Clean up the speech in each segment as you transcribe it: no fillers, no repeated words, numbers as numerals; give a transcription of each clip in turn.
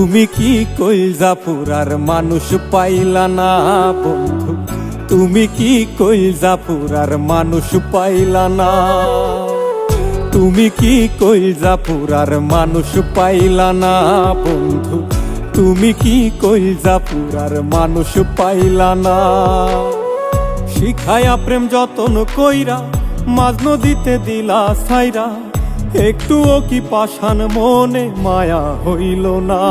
তুমি কি কইলজাপুরার মানুষ পাইলা না বন্ধু, তুমি কি কইলজাপুরার মানুষ পাইলা না, তুমি কি কইলজাপুরার মানুষ পাইলা না বন্ধু, তুমি কি কইলজাপুরার মানুষ পাইলা না। শিখায়া প্রেম যতন কইরা মাঝ নদীতে দিলা ছাইরা, একটুও কি পাষাণ মনে মায়া হইল না।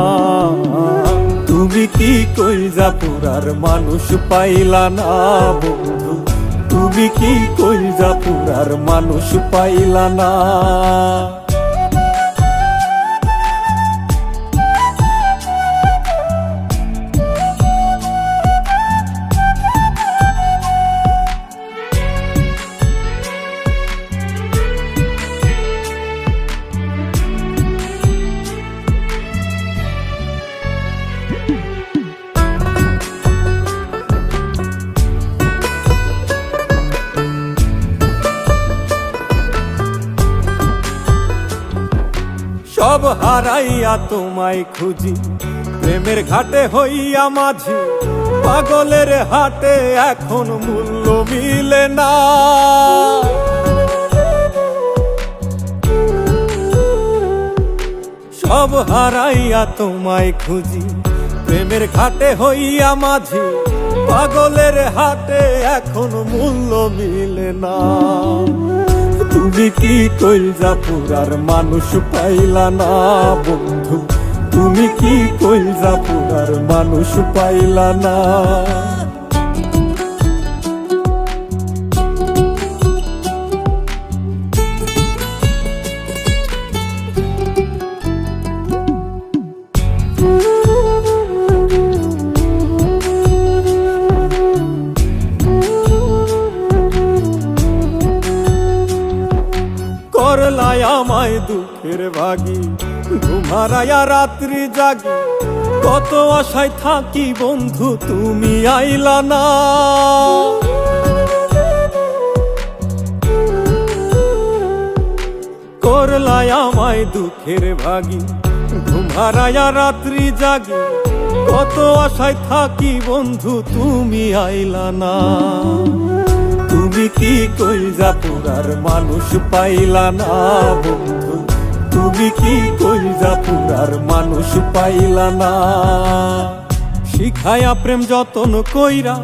তুমি কি কইলজাপুরার মানুষ পাইলা না বন্ধু, তুমি কি কইলজাপুরার মানুষ পাইলা না। সব হারাইয়া তোমায় খুঁজি, প্রেমের ঘাটে হইয়া মাঝি, পাগলের হাটে এখন মূল্য মিলে না। সব হারাইয়া তোমায় খুঁজি, প্রেমের ঘাটে হইয়া মাঝি, পাগলের হাটে এখন মূল্য মিলে না। তুমি কি কইলজাপুরার মানুষ পাইলা না বন্ধু, তুমি কি কইলজাপুরার মানুষ পাইলা না। করলাই আমায় দুঃখের ভাগী, ঘুমারায়া রাত্রি জাগি, কত আশায় থাকি বন্ধু তুমি আইলা না। করলাই আমায় দুঃখের ভাগী, ঘুমারায়া রাত্রি জাগি, কত আশায় থাকি বন্ধু তুমি আইলা না। তুমি কি কইলজাপুরার মানুষ পাইলা না বন্ধু, তুমি কি কইলজাপুরার মানুষ পাইলা না। শিখায়া প্রেম যতন কইরা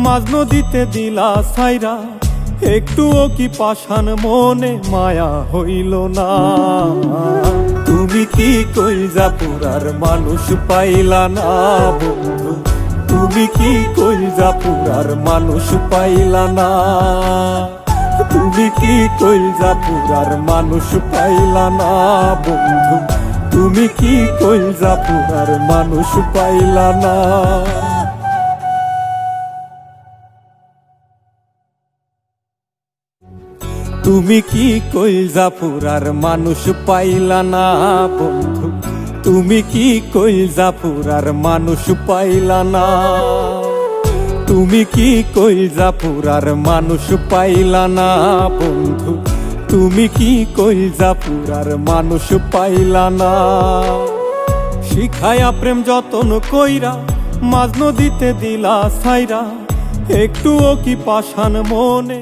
মাঝ নদীতে দিলা ছাইরা, একটুও কি পাষাণ মনে মায়া হইল না। তুমি কি কইলজাপুরার মানুষ পাইলা না বন্ধু, তুমি কি কইলজাপুরার মানুষ পাইলা না। তুমি কি কইলজাপুরার মানুষ পাইলা না বন্ধু, তুমি কি কইলজাপুরার মানুষ পাইলা না। তুমি কি কইলজাপুরার মানুষ পাইলা না বন্ধু, তুমি কি কইলজাপুরার মানুষ পাইলা না। তুমি কি কইলজাপুরার মানুষ পাইলা না বন্ধু, তুমি কি কইলজাপুরার মানুষ পাইলা না। শিখায়া প্রেম যতন কইরা মাঝ নদীতে দিলা ছাইরা, একটুও কি পাষাণ মনে